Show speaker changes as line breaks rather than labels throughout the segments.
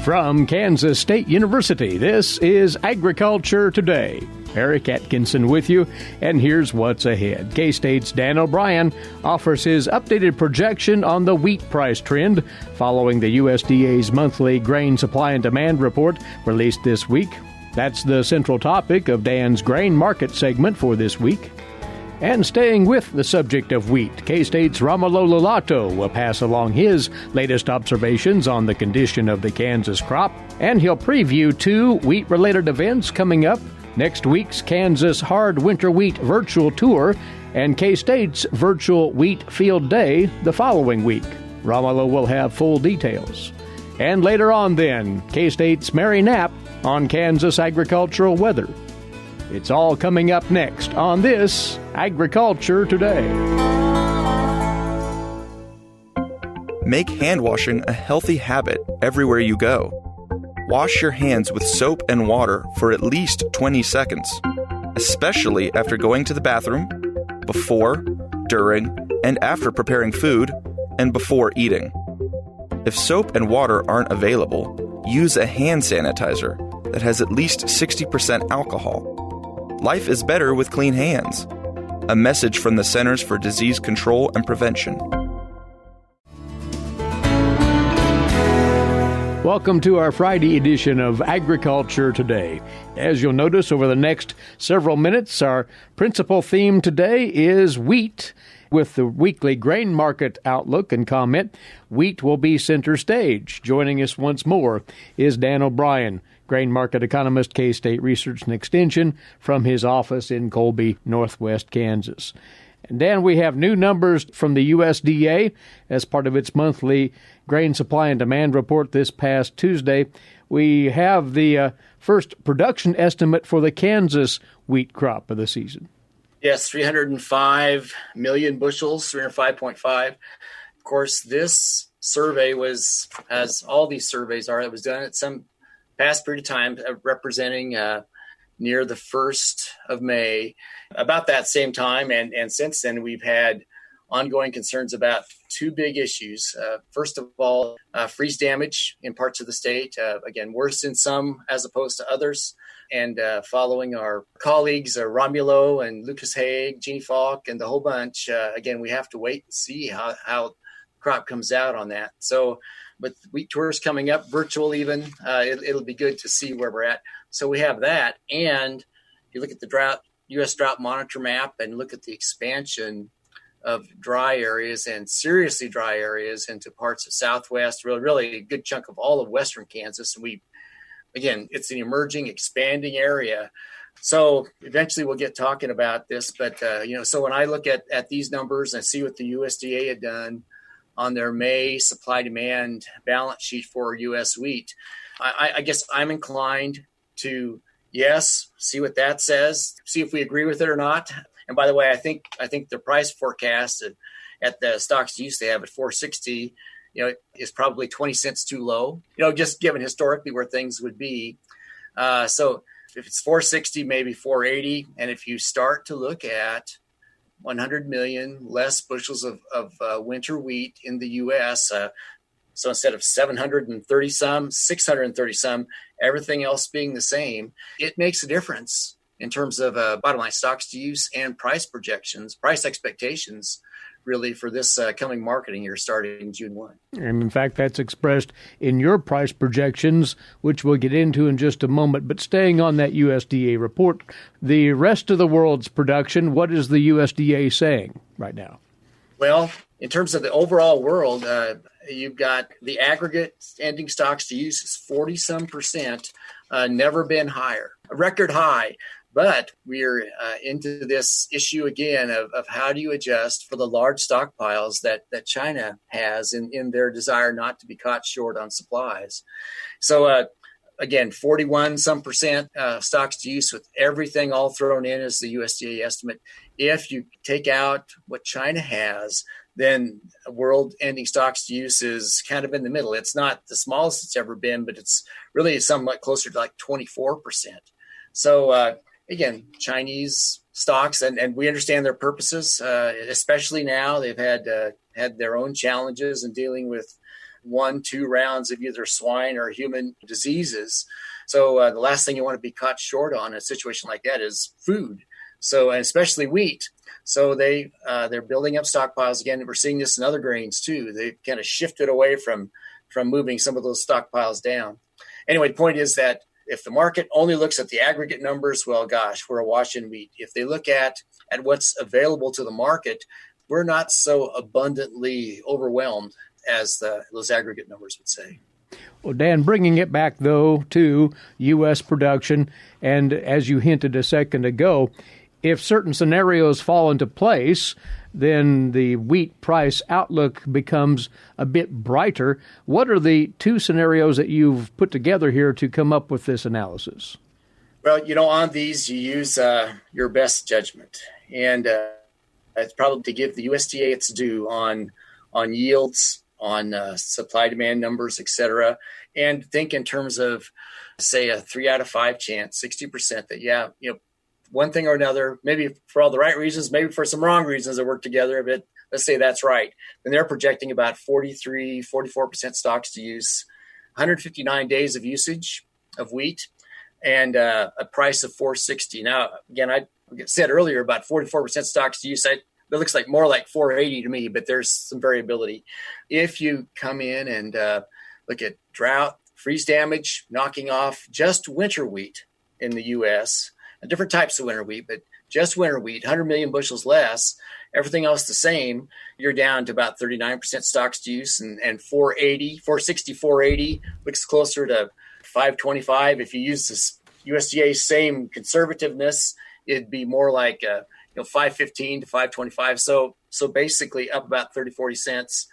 From Kansas State University, this is Agriculture Today. Eric Atkinson with you, and here's what's ahead. K-State's Dan O'Brien offers his updated projection on the wheat price trend following the USDA's monthly grain supply and demand report released this week. That's the central topic of Dan's grain market segment for this week. And staying with the subject of wheat, K-State's Romulo Lollato will pass along his latest observations on the condition of the Kansas crop, and he'll preview two wheat-related events coming up: next week's Kansas Hard Winter Wheat Virtual Tour and K-State's Virtual Wheat Field Day the following week. Romulo will have full details. And later on then, K-State's Mary Knapp on Kansas agricultural weather. It's all coming up next on this Agriculture Today.
Make hand washing a healthy habit everywhere you go. Wash your hands with soap and water for at least 20 seconds, especially after going to the bathroom, before, during, and after preparing food, and before eating. If soap and water aren't available, use a hand sanitizer that has at least 60% alcohol. Life is better with clean hands. A message from the Centers for Disease Control and Prevention.
Welcome to our Friday edition of Agriculture Today. As you'll notice over the next several minutes, our principal theme today is wheat. With the weekly grain market outlook and comment, wheat will be center stage. Joining us once more is Dan O'Brien, grain market economist, K-State Research and Extension, from his office in Colby, Northwest Kansas. And Dan, we have new numbers from the USDA as part of its monthly grain supply and demand report this past Tuesday. We have the first production estimate for the Kansas wheat crop of the season.
Yes, 305 million bushels, 305.5. Of course, this survey was, as all these surveys are, it was done at some past period of time, representing near the 1st of May. About that same time, and since then, we've had ongoing concerns about two big issues. First of all, freeze damage in parts of the state, again, worse in some as opposed to others. And following our colleagues, Romulo and Lucas Haig, Jeannie Falk, and the whole bunch, again, we have to wait and see how the crop comes out on that. So with wheat tours coming up, virtual even, it'll be good to see where we're at. So we have that. And you look at the U.S. drought monitor map and look at the expansion of dry areas and seriously dry areas into parts of Southwest, really a good chunk of all of Western Kansas. And again, it's an emerging, expanding area. So eventually we'll get talking about this. But, so when I look at these numbers and see what the USDA had done on their May supply-demand balance sheet for U.S. wheat, I guess I'm inclined to, yes, see what that says, see if we agree with it or not. And by the way, I think the price forecast at the stocks use they have at 460, is probably 20 cents too low, just given historically where things would be. So if it's 460, maybe 480. And if you start to look at 100 million less bushels of winter wheat in the U.S., so instead of 730 some, 630 some, everything else being the same, it makes a difference in terms of bottom line stocks to use and price projections, price expectations, really, for this coming marketing year starting June 1.
And in fact, that's expressed in your price projections, which we'll get into in just a moment. But staying on that USDA report, the rest of the world's production, what is the USDA saying right now?
Well, in terms of the overall world, you've got the aggregate ending stocks to use is 40-some%, never been higher, a record high. But we're into this issue again of how do you adjust for the large stockpiles that China has in their desire not to be caught short on supplies. So again, 41-some% stocks to use with everything all thrown in as the USDA estimate. If you take out what China has, then world ending stocks to use is kind of in the middle. It's not the smallest it's ever been, but it's really somewhat closer to like 24%. So again, Chinese stocks, and we understand their purposes, especially now. They've had their own challenges in dealing with 1-2 rounds of either swine or human diseases. So the last thing you want to be caught short on in a situation like that is food. So, and especially wheat. So they're building up stockpiles again. We're seeing this in other grains too. They kind of shifted away from moving some of those stockpiles down. Anyway, the point is that if the market only looks at the aggregate numbers, well, gosh, we're awash in wheat. If they look at what's available to the market, we're not so abundantly overwhelmed as those aggregate numbers would say.
Well, Dan, bringing it back, though, to U.S. production, and as you hinted a second ago, if certain scenarios fall into place, then the wheat price outlook becomes a bit brighter. What are the two scenarios that you've put together here to come up with this analysis?
Well, on these, you use your best judgment. And it's probably to give the USDA its due on yields, on supply-demand numbers, et cetera, and think in terms of, say, a 3 out of 5 chance, 60% that, one thing or another, maybe for all the right reasons, maybe for some wrong reasons that work together, but let's say that's right. And they're projecting about 44% stocks to use, 159 days of usage of wheat, and a price of $4.60. Now, again, I said earlier about 44% stocks to use. That looks like more like $4.80 to me, but there's some variability. If you come in and look at drought, freeze damage, knocking off just winter wheat in the U.S., different types of winter wheat, but just winter wheat, 100 million bushels less, everything else the same, you're down to about 39% stocks to use, and 480 looks closer to 525. If you use this USDA's same conservativeness, it'd be more like 515 to 525. So basically up about 40 cents.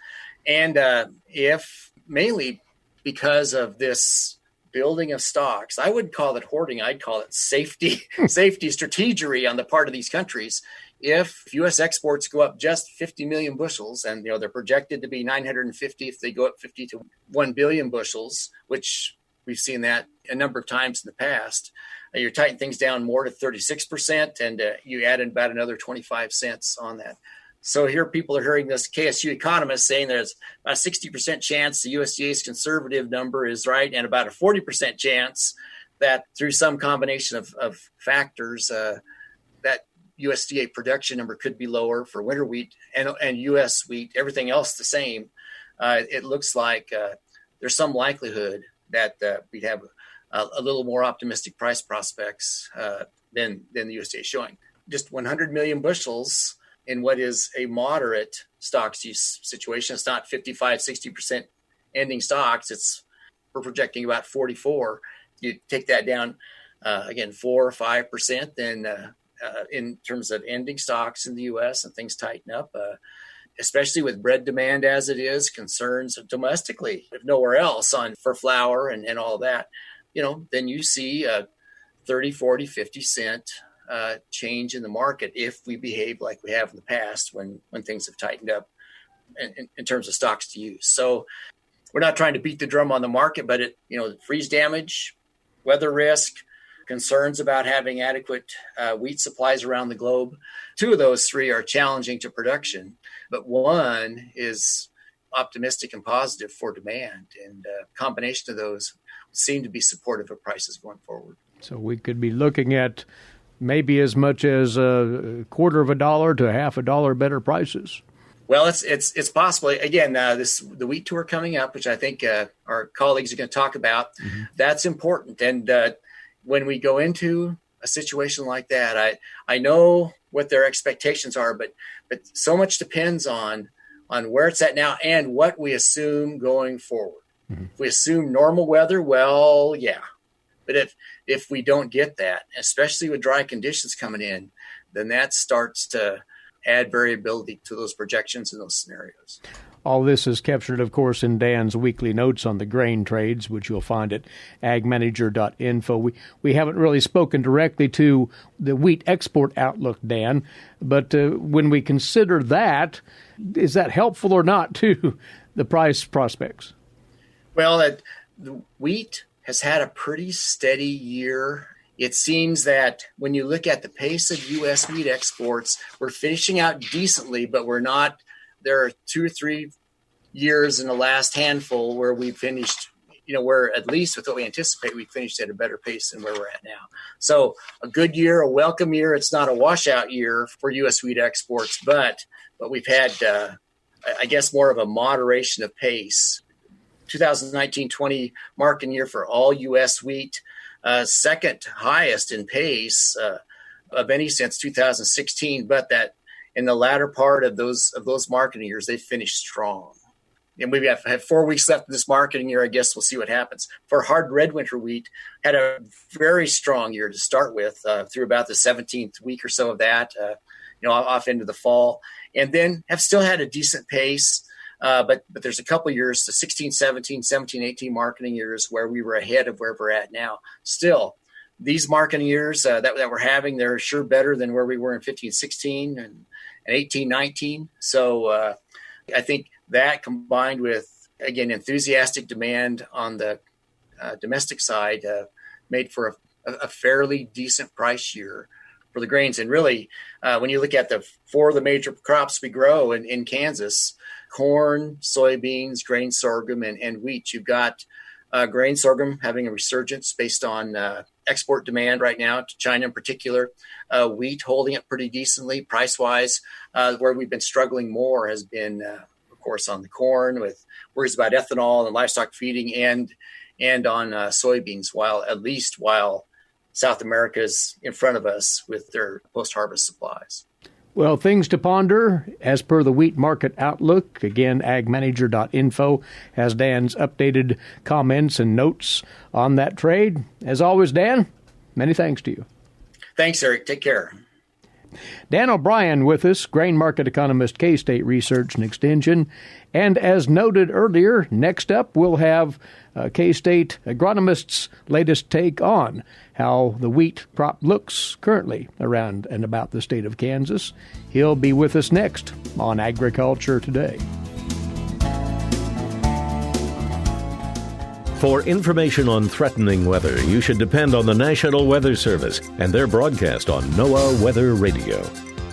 And if mainly because of this building of stocks, I wouldn't call it hoarding. I'd call it safety strategery on the part of these countries. If U.S. exports go up just 50 million bushels, and they're projected to be 950 if they go up 50 to 1 billion bushels, which we've seen that a number of times in the past, you tighten things down more to 36%, and you add in about another 25 cents on that. So here people are hearing this KSU economist saying there's about a 60% chance the USDA's conservative number is right, and about a 40% chance that through some combination of factors, that USDA production number could be lower for winter wheat and U.S. wheat, everything else the same. It looks like there's some likelihood that we'd have a little more optimistic price prospects than the USDA is showing. Just 100 million bushels in what is a moderate stocks use situation. It's not 55, 60% ending stocks. We're projecting about 44. You take that down, again, 4 or 5%, then in terms of ending stocks in the U.S. and things tighten up, especially with bread demand as it is, concerns domestically, if nowhere else, for flour and all that, then you see a 30, 40, 50 cent change in the market if we behave like we have in the past when things have tightened up in terms of stocks to use. So we're not trying to beat the drum on the market, but freeze damage, weather risk, concerns about having adequate wheat supplies around the globe. 2 of those 3 are challenging to production, but 1 is optimistic and positive for demand. And a combination of those seem to be supportive of prices going forward.
So we could be looking at maybe as much as $0.25 to $0.50 better prices.
Well, it's possible. Again, the wheat tour coming up, which I think our colleagues are going to talk about, that's important. And when we go into a situation like that, I know what their expectations are, but so much depends on where it's at now and what we assume going forward. If we assume normal weather, well, yeah. But if we don't get that, especially with dry conditions coming in, then that starts to add variability to those projections and those scenarios.
All this is captured, of course, in Dan's weekly notes on the grain trades, which you'll find at agmanager.info. We haven't really spoken directly to the wheat export outlook, Dan, but when we consider that, is that helpful or not to the price prospects?
Well, the wheat has had a pretty steady year. It seems that when you look at the pace of U.S. wheat exports, we're finishing out decently, but we're not. There are 2 or 3 years in the last handful where we finished, where at least with what we anticipate, we finished at a better pace than where we're at now. So a good year, a welcome year. It's not a washout year for U.S. wheat exports, but we've had, I guess, more of a moderation of pace. 2019-20 marketing year for all U.S. wheat, second highest in pace of any since 2016, but that in the latter part of those marketing years, they finished strong. And we have 4 weeks left in this marketing year. I guess we'll see what happens. For hard red winter wheat, had a very strong year to start with through about the 17th week or so of that, off into the fall, and then have still had a decent pace. But there's a couple years, the 16, 17, 17, 18 marketing years where we were ahead of where we're at now. Still, these marketing years that we're having, they're sure better than where we were in 15, 16 and 18, 19. So I think that combined with, again, enthusiastic demand on the domestic side made for a fairly decent price year for the grains. And really, when you look at the 4 of the major crops we grow in Kansas, corn, soybeans, grain sorghum, and wheat, you've got grain sorghum having a resurgence based on export demand right now to China in particular. Wheat holding it pretty decently price-wise. Where we've been struggling more has been, of course, on the corn with worries about ethanol and livestock feeding and on soybeans, while South America's in front of us with their post-harvest supplies.
Well, things to ponder as per the wheat market outlook. Again, agmanager.info has Dan's updated comments and notes on that trade. As always, Dan, many thanks to you.
Thanks, Eric. Take care.
Dan O'Brien with us, grain market economist, K-State Research and Extension. And as noted earlier, next up we'll have K-State agronomist's latest take on how the wheat crop looks currently around and about the state of Kansas. He'll be with us next on Agriculture Today.
For information on threatening weather, you should depend on the National Weather Service and their broadcast on NOAA Weather Radio.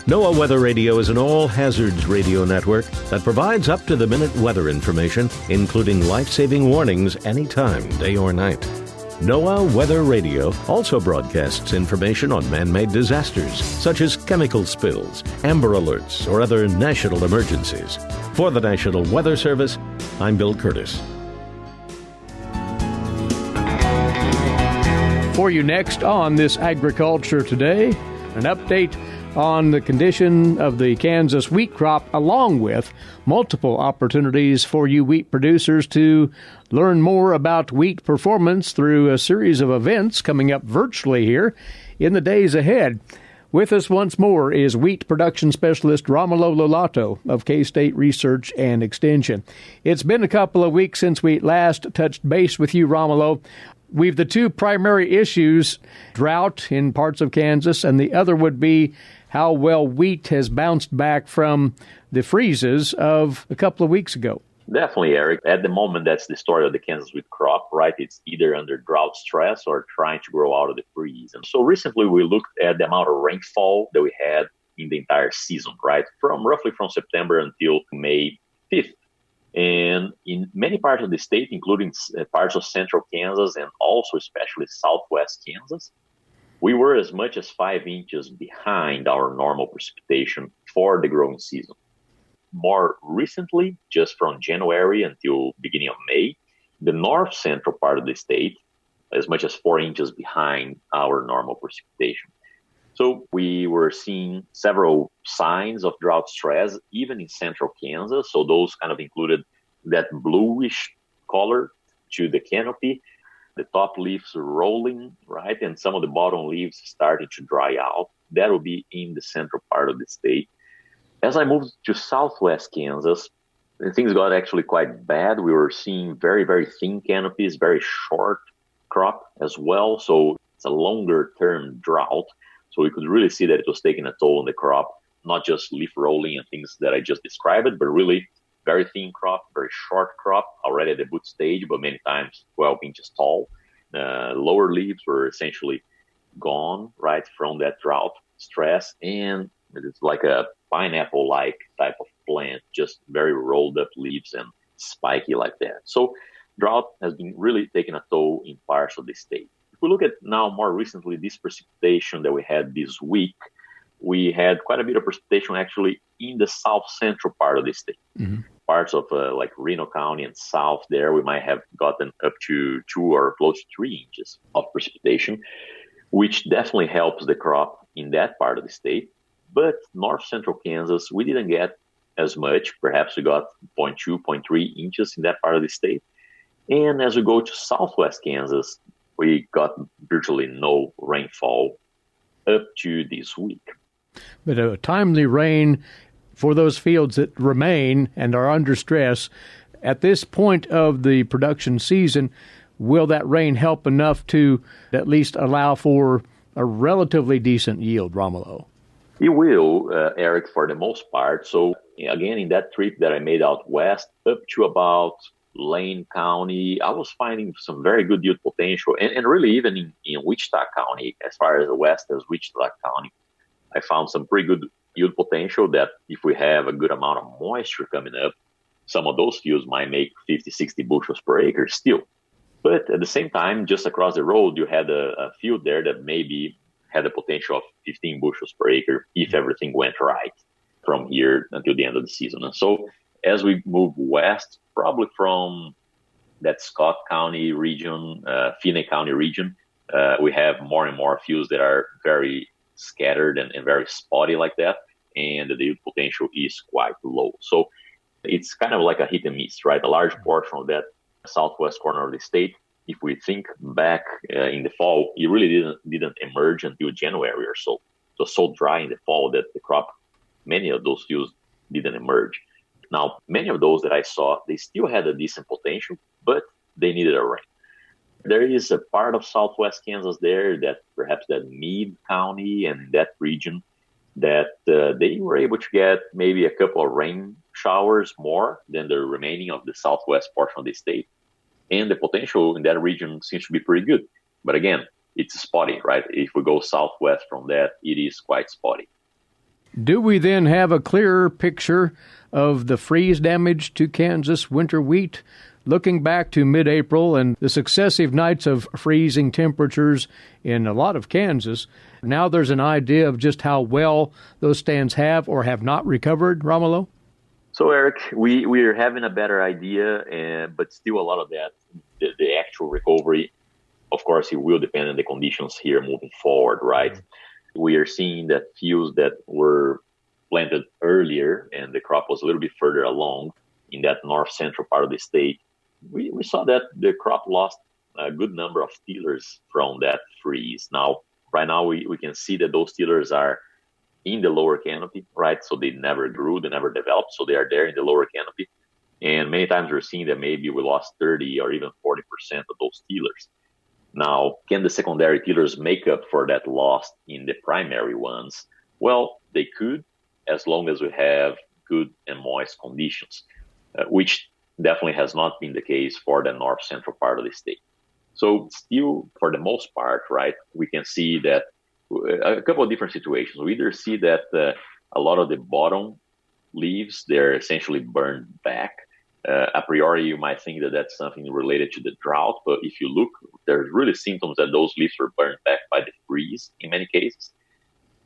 NOAA Weather Radio is an all-hazards radio network that provides up-to-the-minute weather information, including life-saving warnings anytime, day or night. NOAA Weather Radio also broadcasts information on man-made disasters, such as chemical spills, amber alerts, or other national emergencies. For the National Weather Service, I'm Bill Curtis.
For you next on this Agriculture Today, an update on the condition of the Kansas wheat crop, along with multiple opportunities for you wheat producers to learn more about wheat performance through a series of events coming up virtually here in the days ahead. With us once more is wheat production specialist Romulo Lollato of K-State Research and Extension. It's been a couple of weeks since we last touched base with you, Romulo. We've the 2 primary issues, drought in parts of Kansas, and the other would be how well wheat has bounced back from the freezes of a couple of weeks ago.
Definitely, Eric. At the moment, that's the story of the Kansas wheat crop, right? It's either under drought stress or trying to grow out of the freeze. And so recently we looked at the amount of rainfall that we had in the entire season, right? Roughly from September until May 5th. And in many parts of the state, including parts of central Kansas and also especially southwest Kansas, we were as much as 5 inches behind our normal precipitation for the growing season. More recently, just from January until beginning of May, the north central part of the state, as much as 4 inches behind our normal precipitation. So we were seeing several signs of drought stress, even in central Kansas. So those kind of included that bluish color to the canopy, the top leaves rolling, right? And some of the bottom leaves started to dry out. That will be in the central part of the state. As I moved to southwest Kansas, things got actually quite bad. We were seeing very, very thin canopies, very short crop as well. So it's a longer term drought. So we could really see that it was taking a toll on the crop, not just leaf rolling and things that I just described, but really very thin crop, very short crop, already at the boot stage, but many times 12 inches tall. Lower leaves were essentially gone, right, from that drought stress. And it's like a pineapple-like type of plant, just very rolled up leaves and spiky like that. So drought has been really taking a toll in parts of the state. If we look at now more recently, this precipitation that we had this week, we had quite a bit of precipitation actually in the south central part of the state. Mm-hmm. Parts of like Reno County and south there, we might have gotten up to 2 or close to 3 inches of precipitation, which definitely helps the crop in that part of the state. But north central Kansas, we didn't get as much. Perhaps we got 0.2, 0.3 inches in that part of the state. And as we go to southwest Kansas, we got virtually no rainfall up to this week.
But a timely rain for those fields that remain and are under stress, at this point of the production season, will that rain help enough to at least allow for a relatively decent yield, Romulo?
It will, Eric, for the most part. So again, in that trip that I made out west, up to about Lane County, I was finding some very good yield potential. And really even in Wichita County, as far as west as Wichita County, I found some pretty good yield potential that if we have a good amount of moisture coming up, some of those fields might make 50, 60 bushels per acre still. But at the same time, just across the road, you had a field there that maybe had a potential of 15 bushels per acre if everything went right from here until the end of the season. And so as we move west, probably from that Scott County region, Finney County region, we have more and more fields that are very scattered and very spotty like that, and the yield potential is quite low. So it's kind of like a hit and miss, right? A large portion of that southwest corner of the state, if we think back in the fall, it really didn't emerge until January or so. It was so dry in the fall that the crop, many of those fields didn't emerge. Now, many of those that I saw, they still had a decent potential, but they needed a rain. There is a part of southwest Kansas there that perhaps that Meade County and that region that they were able to get maybe a couple of rain showers more than the remaining of the southwest portion of the state. And the potential in that region seems to be pretty good. But again, it's spotty, right? If we go southwest from that, it is quite spotty.
Do we then have a clearer picture of the freeze damage to Kansas winter wheat? Looking back to mid-April and the successive nights of freezing temperatures in a lot of Kansas, now there's an idea of just how well those stands have or have not recovered, Romulo?
So, Eric, we are having a better idea, but still a lot of that, the actual recovery, of course, it will depend on the conditions here moving forward, right? Mm-hmm. We are seeing that fields that were planted earlier and the crop was a little bit further along in that north-central part of the state, we saw that the crop lost a good number of tillers from that freeze. Now, right now, we can see that those tillers are in the lower canopy, right? So they never grew, they never developed, so they are there in the lower canopy. And many times we're seeing that maybe we lost 30 or even 40% of those tillers. Now, can the secondary tillers make up for that loss in the primary ones? Well, they could, as long as we have good and moist conditions, which definitely has not been the case for the north-central part of the state. So still, for the most part, right, we can see that a couple of different situations. We either see that a lot of the bottom leaves, they're essentially burned back. A priori, you might think that that's something related to the drought, but if you look, there's really symptoms that those leaves were burned back by the freeze in many cases.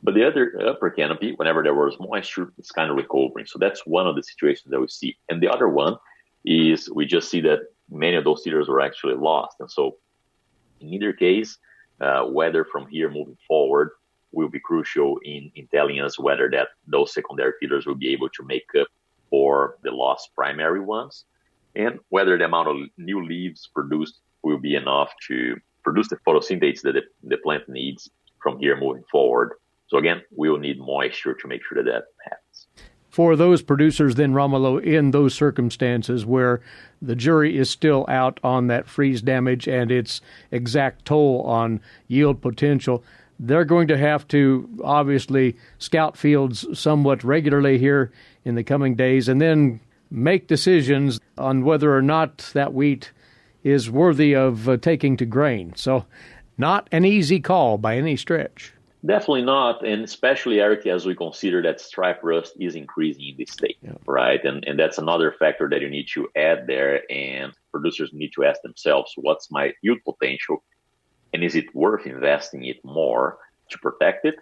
But the other upper canopy, whenever there was moisture, it's kind of recovering. So that's one of the situations that we see. And the other one is we just see that many of those tillers were actually lost. And so in either case, weather from here moving forward will be crucial in telling us whether that those secondary tillers will be able to make up for the lost primary ones, and whether the amount of new leaves produced will be enough to produce the photosynthase that the plant needs from here moving forward. So again, we will need moisture to make sure that happens.
For those producers then, Romulo, in those circumstances where the jury is still out on that freeze damage and its exact toll on yield potential, they're going to have to obviously scout fields somewhat regularly here in the coming days and then make decisions on whether or not that wheat is worthy of taking to grain. So not an easy call by any stretch.
Definitely not, and especially, Eric, as we consider that stripe rust is increasing in the state, right? And that's another factor that you need to add there, and producers need to ask themselves, what's my yield potential, and is it worth investing it more to protect it?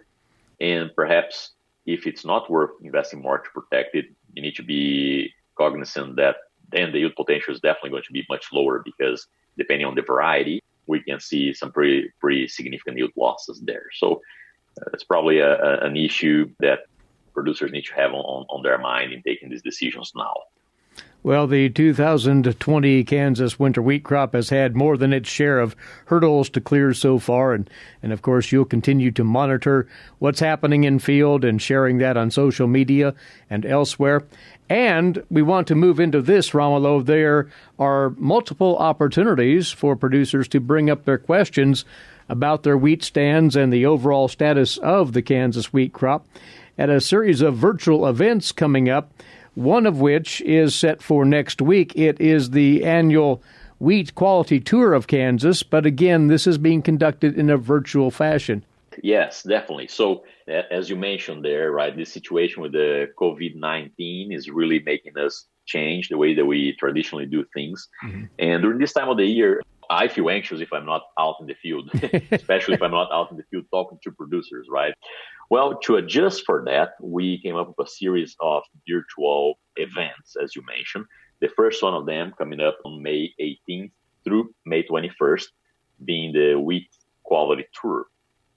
And perhaps if it's not worth investing more to protect it, you need to be cognizant that then the yield potential is definitely going to be much lower, because depending on the variety, we can see some pretty significant yield losses there. So it's probably an issue that producers need to have on their mind in taking these decisions now.
Well, the 2020 Kansas winter wheat crop has had more than its share of hurdles to clear so far, and of course you'll continue to monitor what's happening in field and sharing that on social media and elsewhere. And we want to move into this, Romulo. There are multiple opportunities for producers to bring up their questions about their wheat stands and the overall status of the Kansas wheat crop at a series of virtual events coming up, one of which is set for next week. It is the annual Wheat Quality Tour of Kansas, but again, this is being conducted in a virtual fashion.
Yes, definitely. So, as you mentioned there, right, this situation with the COVID-19 is really making us change the way that we traditionally do things. Mm-hmm. And during this time of the year, I feel anxious if I'm not out in the field, especially if I'm not out in the field talking to producers, right? Well, to adjust for that, we came up with a series of virtual events, as you mentioned. The first one of them coming up on May 18th through May 21st, being the Wheat Quality Tour.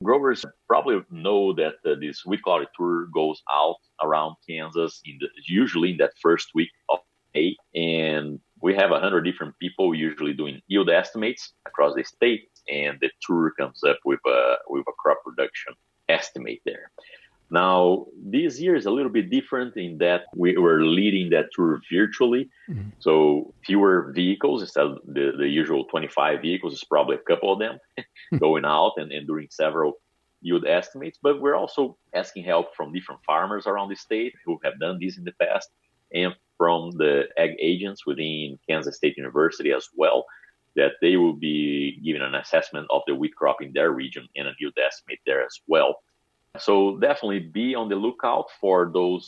Growers probably know that this Wheat Quality Tour goes out around Kansas usually in that first week of May, and we have 100 different people usually doing yield estimates across the state, and the tour comes up with a crop production estimate there. Now, this year is a little bit different in that we were leading that tour virtually. Mm-hmm. So fewer vehicles instead of the usual 25 vehicles, it's probably a couple of them going out and doing several yield estimates. But we're also asking help from different farmers around the state who have done this in the past, and from the ag agents within Kansas State University as well, that they will be giving an assessment of the wheat crop in their region and a yield estimate there as well. So definitely be on the lookout for those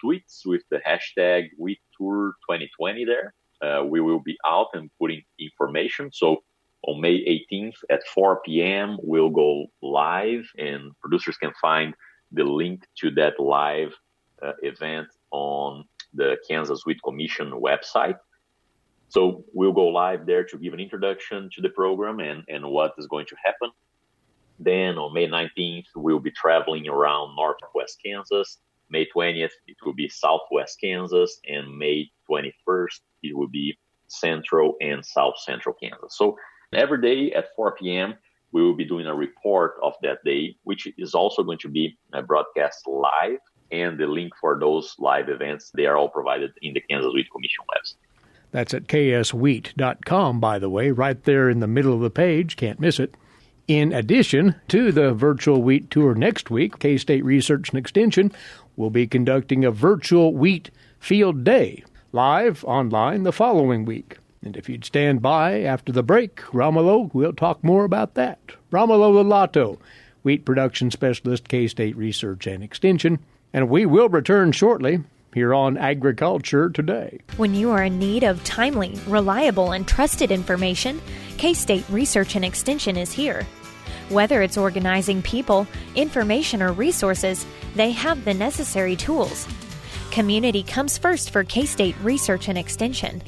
tweets with the hashtag WheatTour2020 there. We will be out and putting information. So on May 18th at 4 p.m., we'll go live, and producers can find the link to that live event on the Kansas Wheat Commission website. So we'll go live there to give an introduction to the program and what is going to happen. Then on May 19th, we'll be traveling around northwest Kansas. May 20th, it will be southwest Kansas. And May 21st, it will be central and south central Kansas. So every day at 4 p.m., we will be doing a report of that day, which is also going to be broadcast live. And the link for those live events, they are all provided in the Kansas Wheat Commission website.
That's at kswheat.com, by the way, right there in the middle of the page. Can't miss it. In addition to the virtual wheat tour next week, K-State Research and Extension will be conducting a virtual wheat field day, live online the following week. And if you'd stand by after the break, Romulo, we'll talk more about that. Romulo Lollato, wheat production specialist, K-State Research and Extension. And we will return shortly here on Agriculture Today.
When you are in need of timely, reliable, and trusted information, K-State Research and Extension is here. Whether it's organizing people, information, or resources, they have the necessary tools. Community comes first for K-State Research and Extension.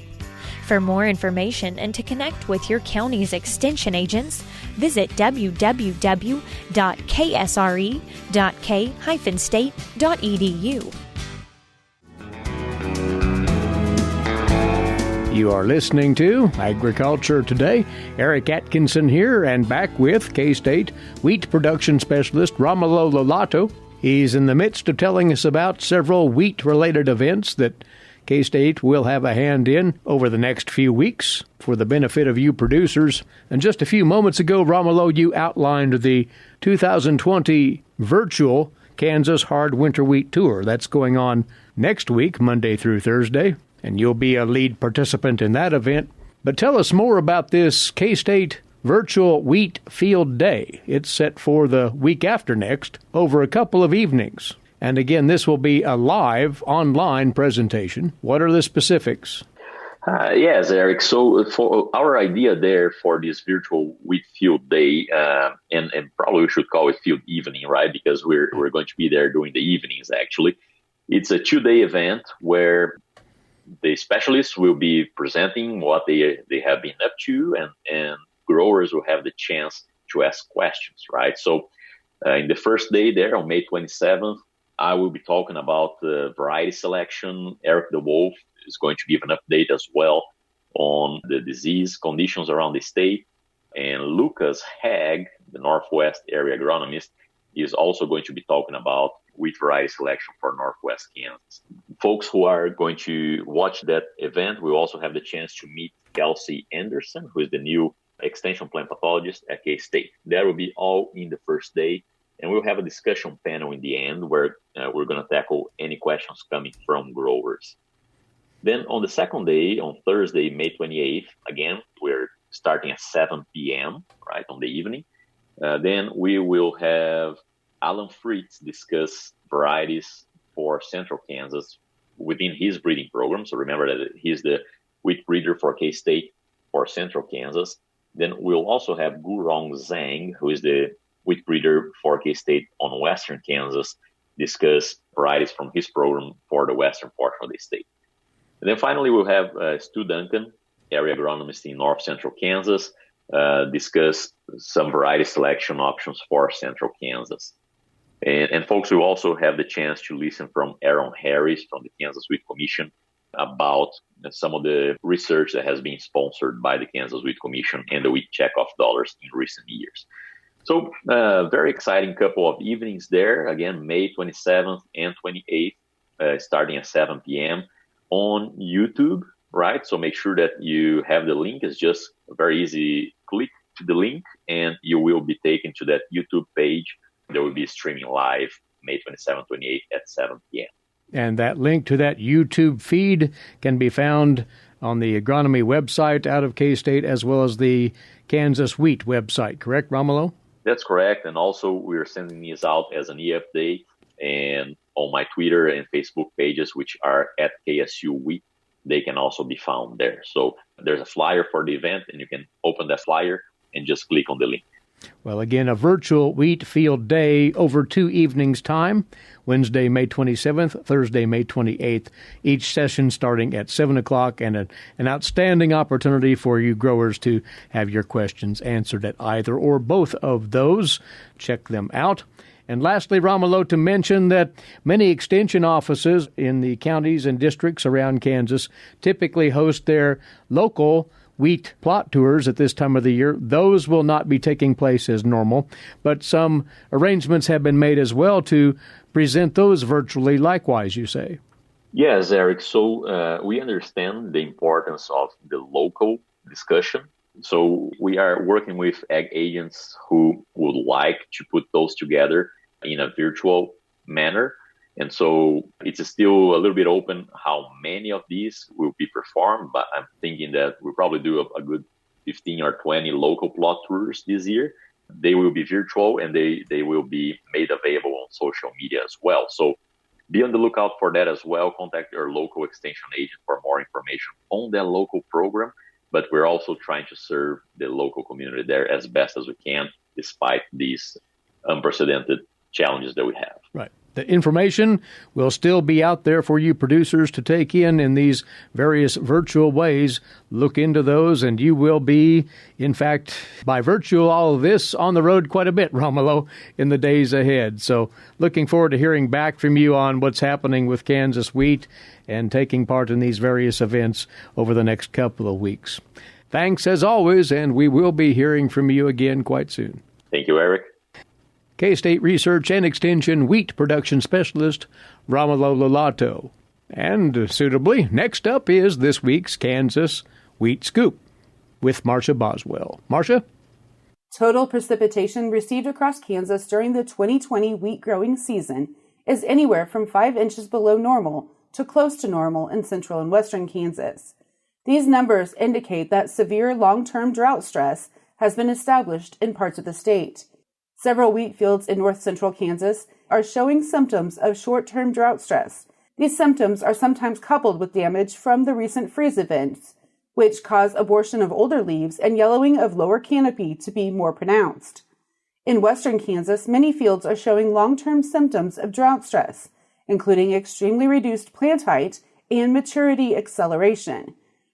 For more information and to connect with your county's extension agents, visit www.ksre.k-state.edu.
You are listening to Agriculture Today. Eric Atkinson here, and back with K-State wheat production specialist Romulo Lollato. He's in the midst of telling us about several wheat-related events that K-State will have a hand in over the next few weeks for the benefit of you producers. And just a few moments ago, Romulo, you outlined the 2020 virtual Kansas Hard Winter Wheat Tour. That's going on next week, Monday through Thursday, and you'll be a lead participant in that event. But tell us more about this K-State Virtual Wheat Field Day. It's set for the week after next over a couple of evenings. And again, this will be a live online presentation. What are the specifics?
Yes, Eric. So for our idea there for this virtual wheat field day, and probably we should call it field evening, right? Because we're going to be there during the evenings, actually. It's a 2-day event where the specialists will be presenting what they have been up to, and growers will have the chance to ask questions, right? So in the first day there on May 27th, I will be talking about variety selection. Eric DeWolf is going to give an update as well on the disease conditions around the state. And Lucas Haag, the Northwest area agronomist, is also going to be talking about wheat variety selection for Northwest Kansas. Folks who are going to watch that event will also have the chance to meet Kelsey Anderson, who is the new extension plant pathologist at K-State. That will be all in the first day. And we'll have a discussion panel in the end where we're going to tackle any questions coming from growers. Then on the second day, on Thursday, May 28th, again, we're starting at 7 p.m., right, on the evening. Then we will have Alan Fritz discuss varieties for Central Kansas within his breeding program. So remember that he's the wheat breeder for K-State for Central Kansas. Then we'll also have Gurong Zhang, who is the wheat breeder for K-State on Western Kansas, discuss varieties from his program for the western portion of the state. And then finally, we'll have Stu Duncan, area agronomist in North Central Kansas, discuss some variety selection options for Central Kansas. And folks will also have the chance to listen from Aaron Harris from the Kansas Wheat Commission about some of the research that has been sponsored by the Kansas Wheat Commission and the Wheat Checkoff dollars in recent years. So very exciting couple of evenings there. Again, May 27th and 28th, starting at 7 p.m. on YouTube, right? So make sure that you have the link. It's just a very easy click to the link, and you will be taken to that YouTube page. There will be streaming live May 27th, 28th at 7 p.m.
And that link to that YouTube feed can be found on the agronomy website out of K-State as well as the Kansas Wheat website, correct, Romulo?
That's correct. And also we're sending these out as an e-update and on my Twitter and Facebook pages, which are at KSU Wheat. They can also be found there. So there's a flyer for the event, and you can open that flyer and just click on the link.
Well, again, a virtual wheat field day over 2 evenings' time, Wednesday, May 27th, Thursday, May 28th, each session starting at 7 o'clock, and an outstanding opportunity for you growers to have your questions answered at either or both of those. Check them out. And lastly, Romulo, to mention that many extension offices in the counties and districts around Kansas typically host their local wheat plot tours at this time of the year. Those will not be taking place as normal, but some arrangements have been made as well to present those virtually likewise, you say.
Yes, Eric. So we understand the importance of the local discussion. So we are working with ag agents who would like to put those together in a virtual manner. And so it's still a little bit open how many of these will be performed, but I'm thinking that we'll probably do a good 15 or 20 local plot tours this year. They will be virtual, and they will be made available on social media as well. So be on the lookout for that as well. Contact your local extension agent for more information on that local program. But we're also trying to serve the local community there as best as we can, despite these unprecedented challenges that we have.
Right. The information will still be out there for you producers to take in these various virtual ways. Look into those, and you will be, in fact, by virtue of all of this, on the road quite a bit, Romulo, in the days ahead. So looking forward to hearing back from you on what's happening with Kansas Wheat and taking part in these various events over the next couple of weeks. Thanks as always, and we will be hearing from you again quite soon.
Thank you, Eric.
K-State Research and Extension Wheat Production Specialist, Romulo Lollato. And suitably, next up is this week's Kansas Wheat Scoop with Marcia Boswell. Marcia?
Total precipitation received across Kansas during the 2020 wheat growing season is anywhere from 5 inches below normal to close to normal in central and western Kansas. These numbers indicate that severe long-term drought stress has been established in parts of the state. Several wheat fields in north-central Kansas are showing symptoms of short-term drought stress. These symptoms are sometimes coupled with damage from the recent freeze events, which cause abortion of older leaves and yellowing of lower canopy to be more pronounced. In western Kansas, many fields are showing long-term symptoms of drought stress, including extremely reduced plant height and maturity acceleration.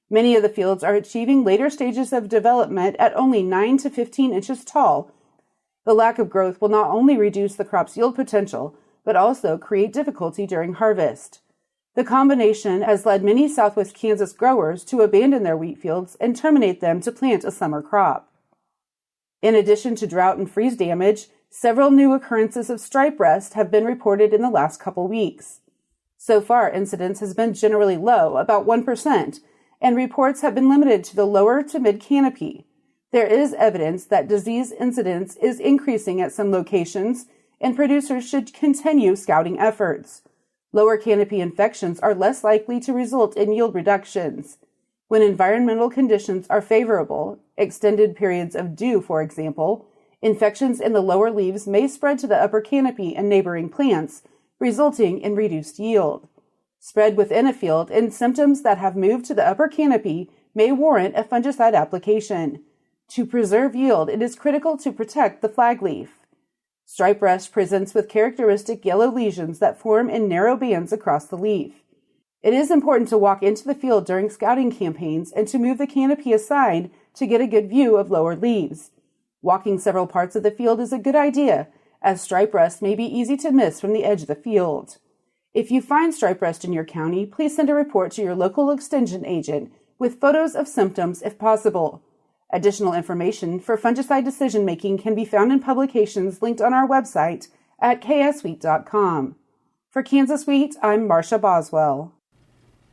Many of the fields are achieving later stages of development at only 9 to 15 inches tall. The lack of growth will not only reduce the crop's yield potential, but also create difficulty during harvest. The combination has led many southwest Kansas growers to abandon their wheat fields and terminate them to plant a summer crop. In addition to drought and freeze damage, several new occurrences of stripe rust have been reported in the last couple weeks. So far, incidence has been generally low, about 1%, and reports have been limited to the lower to mid canopy. There is evidence that disease incidence is increasing at some locations, and producers should continue scouting efforts. Lower canopy infections are less likely to result in yield reductions. When environmental conditions are favorable, extended periods of dew, for example, infections in the lower leaves may spread to the upper canopy and neighboring plants, resulting in reduced yield. Spread within a field and symptoms that have moved to the upper canopy may warrant a fungicide application. To preserve yield, it is critical to protect the flag leaf. Stripe rust presents with characteristic yellow lesions that form in narrow bands across the leaf. It is important to walk into the field during scouting campaigns and to move the canopy aside to get a good view of lower leaves. Walking several parts of the field is a good idea, as stripe rust may be easy to miss from the edge of the field. If you find stripe rust in your county, please send a report to your local extension agent with photos of symptoms if possible. Additional information for fungicide decision-making can be found in publications linked on our website at kswheat.com. For Kansas Wheat, I'm Marcia Boswell.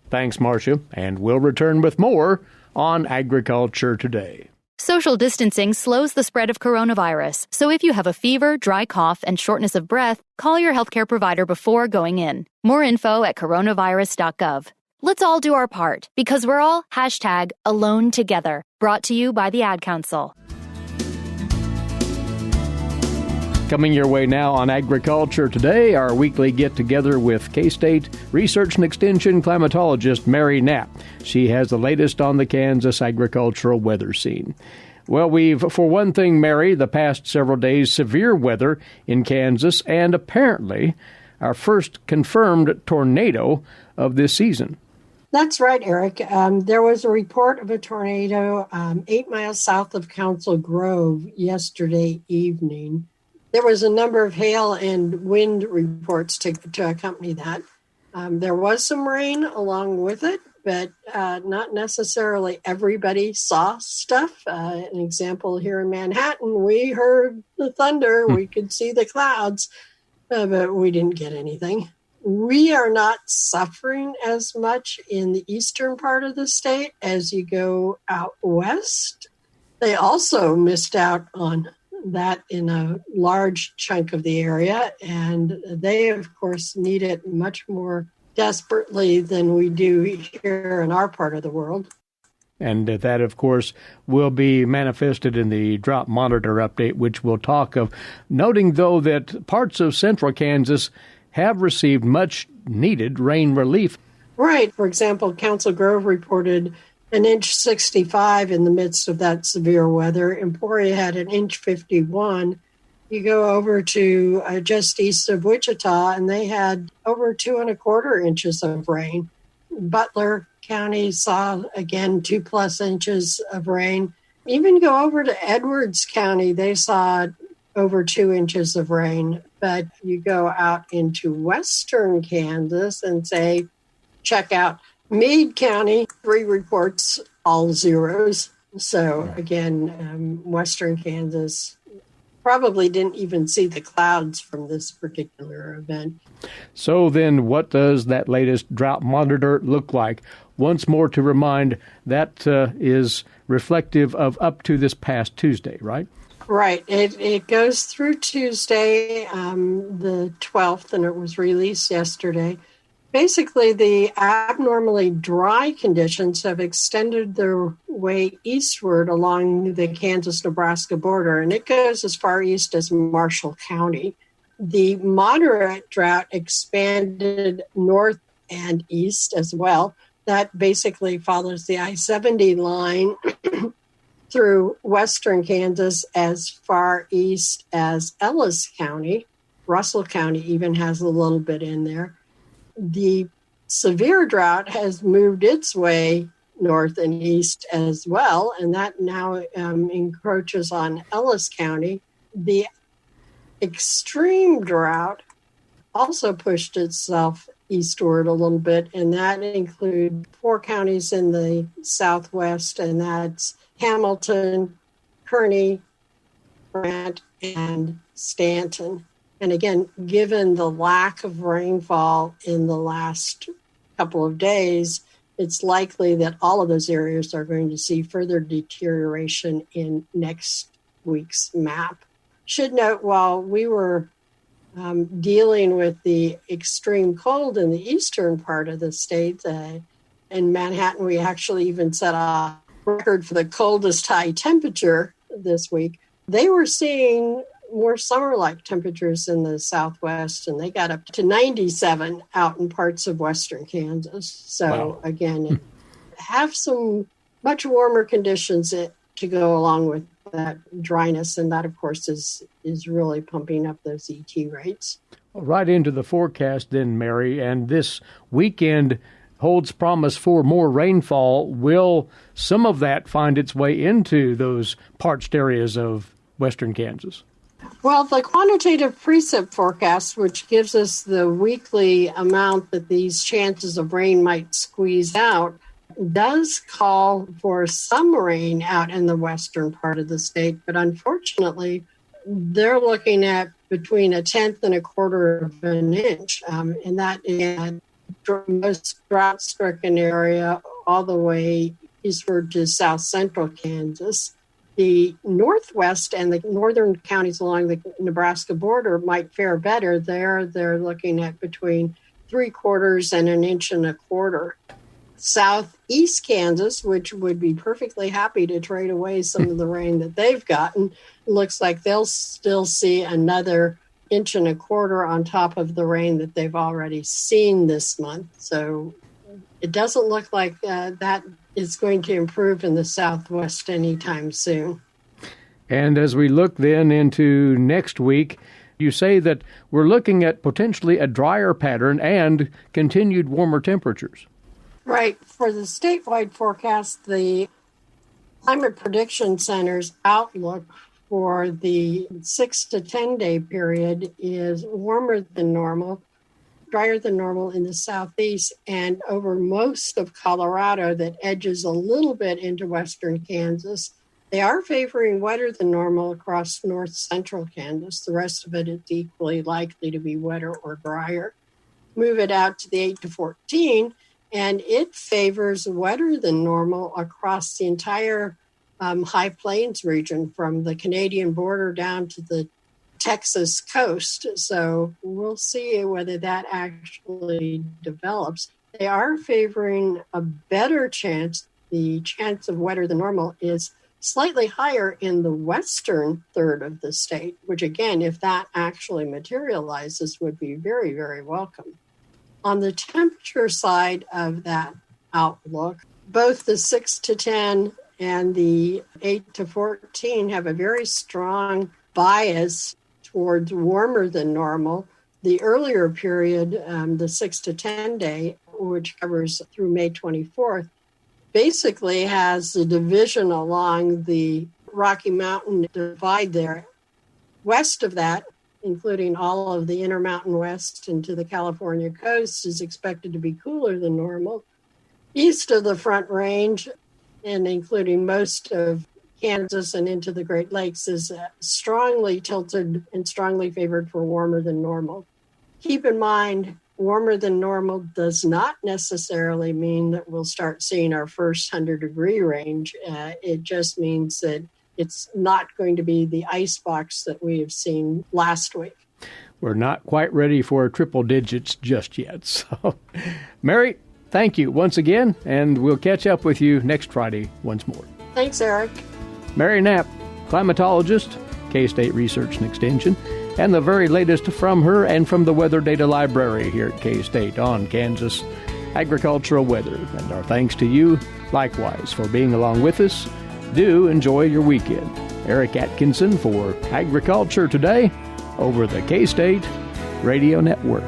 Thanks, Marcia, and we'll return with more on Agriculture Today.
Social distancing slows the spread of coronavirus, so if you have a fever, dry cough, and shortness of breath, call your healthcare provider before going in. More info at coronavirus.gov. Let's all do our part, because we're all #AloneTogether. Brought to you by the Ad Council.
Coming your way now on Agriculture Today, our weekly get-together with K-State Research and Extension climatologist Mary Knapp. She has the latest on the Kansas agricultural weather scene. Well, we've, for one thing, Mary, the past several days, severe weather in Kansas, and apparently our first confirmed tornado of this season.
That's right, Eric. There was a report of a tornado 8 miles south of Council Grove yesterday evening. There was a number of hail and wind reports to accompany that. There was some rain along with it, but not necessarily everybody saw stuff. An example here in Manhattan, we heard the thunder, we could see the clouds, but we didn't get anything. We are not suffering as much in the eastern part of the state as you go out west. They also missed out on that in a large chunk of the area, and they, of course, need it much more desperately than we do here in our part of the world.
And that, of course, will be manifested in the drought monitor update, which we'll talk of, noting, though, that parts of central Kansas have received much-needed rain relief.
Right. For example, Council Grove reported 1.65 inches in the midst of that severe weather. Emporia had 1.51 inches. You go over to just east of Wichita, and they had over 2.25 inches of rain. Butler County saw, again, 2+ inches of rain. Even go over to Edwards County, they saw over 2 inches of rain. But you go out into western Kansas and say, check out Meade County, 3 reports, all zeros. So again, western Kansas probably didn't even see the clouds from this particular event.
So then what does that latest drought monitor look like? Once more to remind, that is reflective of up to this past Tuesday, right?
Right. It goes through Tuesday, the 12th, and it was released yesterday. Basically, the abnormally dry conditions have extended their way eastward along the Kansas-Nebraska border, and it goes as far east as Marshall County. The moderate drought expanded north and east as well. That basically follows the I-70 line through western Kansas as far east as Ellis County. Russell County even has a little bit in there. The severe drought has moved its way north and east as well, and that now encroaches on Ellis County. The extreme drought also pushed itself eastward a little bit, and that includes 4 counties in the southwest, and that's Hamilton, Kearney, Grant, and Stanton. And again, given the lack of rainfall in the last couple of days, it's likely that all of those areas are going to see further deterioration in next week's map. Should note, while we were dealing with the extreme cold in the eastern part of the state, in Manhattan, we actually even set a record for the coldest high temperature this week. They were seeing more summer-like temperatures in the southwest, and they got up to 97 out in parts of western Kansas. So wow. Again, have some much warmer conditions to go along with that dryness, and that, of course, is really pumping up those ET rates.
Right into the forecast then, Mary, and this weekend holds promise for more rainfall. Will some of that find its way into those parched areas of western Kansas?
Well, the quantitative precip forecast, which gives us the weekly amount that these chances of rain might squeeze out, does call for some rain out in the western part of the state. But unfortunately, they're looking at between 1/10 and 1/4 of an inch. And that is the most drought-stricken area all the way eastward to south central Kansas. The northwest and the northern counties along the Nebraska border might fare better. They're looking at between 3/4 and 1.25 inches. Southeast Kansas, which would be perfectly happy to trade away some of the rain that they've gotten, looks like they'll still see another 1.25 inches on top of the rain that they've already seen this month. So it doesn't look like that is going to improve in the southwest anytime soon.
And as we look then into next week, you say that we're looking at potentially a drier pattern and continued warmer temperatures.
Right. For the statewide forecast, the Climate Prediction Center's outlook for the 6 to 10 day period is warmer than normal, drier than normal in the southeast, and over most of Colorado that edges a little bit into western Kansas. They are favoring wetter than normal across north central Kansas. The rest of it is equally likely to be wetter or drier. Move it out to the 8 to 14, and it favors wetter than normal across the entire High Plains region, from the Canadian border down to the Texas coast. So we'll see whether that actually develops. They are favoring a better chance. The chance of wetter than normal is slightly higher in the western third of the state, which again, if that actually materializes, would be very, very welcome. On the temperature side of that outlook, both the 6 to 10 and the 8 to 14 have a very strong bias towards warmer than normal. The earlier period, the 6 to 10 day, which covers through May 24th, basically has the division along the Rocky Mountain divide there. West of that, including all of the Intermountain West into the California coast, is expected to be cooler than normal. East of the Front Range, and including most of Kansas and into the Great Lakes, is strongly tilted and strongly favored for warmer than normal. Keep in mind, warmer than normal does not necessarily mean that we'll start seeing our first 100-degree range. It just means that it's not going to be the icebox that we have seen last week.
we're not quite ready for triple digits just yet. So, Mary, thank you once again, and we'll catch up with you next Friday once more.
Thanks, Eric.
Mary Knapp, climatologist, K-State Research and Extension, and the very latest from her and from the Weather Data Library here at K-State on Kansas agricultural weather. And our thanks to you, likewise, for being along with us. Do enjoy your weekend. Eric Atkinson for Agriculture Today over the K-State Radio Network.